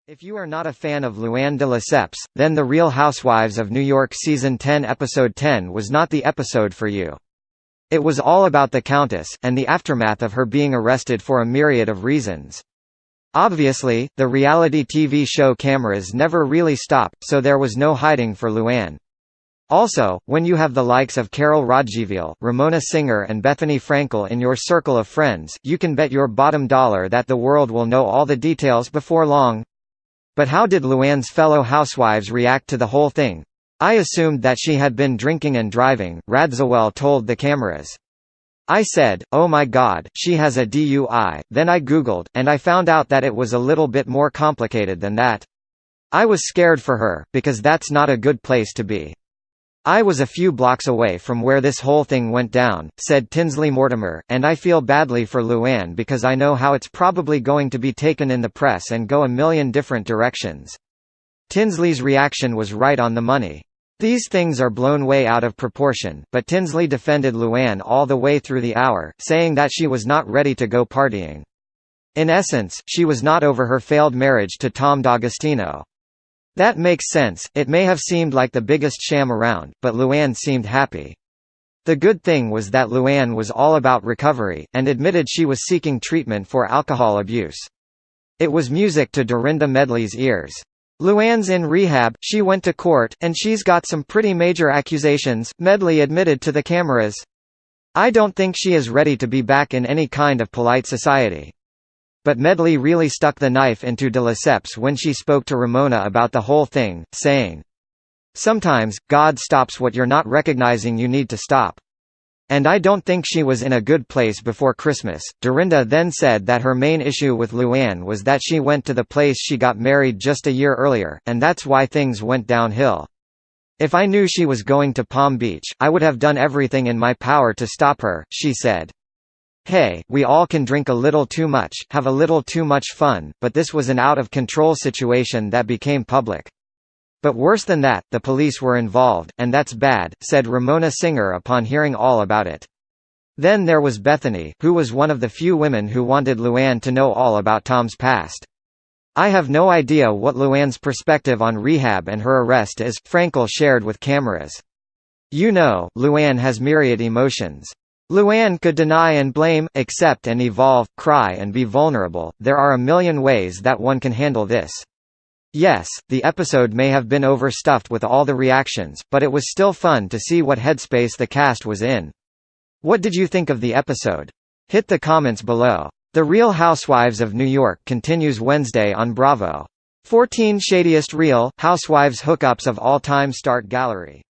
If you are not a fan of Luann de Lesseps, then The Real Housewives of New York Season 10 Episode 10 was not the episode for you. It was all about the Countess, and the aftermath of her being arrested for a myriad of reasons. Obviously, the reality TV show cameras never really stop, so there was no hiding for Luann. Also, when you have the likes of Carol Radziwiłł, Ramona Singer and Bethany Frankel in your circle of friends, you can bet your bottom dollar that the world will know all the details before long. But how did Luann's fellow housewives react to the whole thing? "I assumed that she had been drinking and driving," Radziwiłł told the cameras. "I said, oh my god, she has a DUI, then I googled, and I found out that it was a little bit more complicated than that. I was scared for her, because that's not a good place to be. I was a few blocks away from where this whole thing went down," said Tinsley Mortimer, "and I feel badly for Luann because I know how it's probably going to be taken in the press and go a million different directions." Tinsley's reaction was right on the money. These things are blown way out of proportion, but Tinsley defended Luann all the way through the hour, saying that she was not ready to go partying. In essence, she was not over her failed marriage to Tom D'Agostino. That makes sense. It may have seemed like the biggest sham around, but Luann seemed happy. The good thing was that Luann was all about recovery, and admitted she was seeking treatment for alcohol abuse. It was music to Dorinda Medley's ears. "Luann's in rehab, she went to court, and she's got some pretty major accusations," Medley admitted to the cameras. "I don't think she is ready to be back in any kind of polite society." But Medley really stuck the knife into de Lesseps when she spoke to Ramona about the whole thing, saying, "Sometimes, God stops what you're not recognizing you need to stop. And I don't think she was in a good place before Christmas." Dorinda then said that her main issue with Luann was that she went to the place she got married just a year earlier, and that's why things went downhill. "If I knew she was going to Palm Beach, I would have done everything in my power to stop her," she said. "Hey, we all can drink a little too much, have a little too much fun, but this was an out-of-control situation that became public. But worse than that, the police were involved, and that's bad," said Ramona Singer upon hearing all about it. Then there was Bethany, who was one of the few women who wanted Luann to know all about Tom's past. "I have no idea what Luann's perspective on rehab and her arrest is," Frankel shared with cameras. "You know, Luann has myriad emotions. Luann could deny and blame, accept and evolve, cry and be vulnerable. There are a million ways that one can handle this. Yes, the episode may have been overstuffed with all the reactions, but it was still fun to see what headspace the cast was in. What did you think of the episode? Hit the comments below. The Real Housewives of New York continues Wednesday on Bravo. 14 Shadiest Real Housewives hookups of all time start gallery.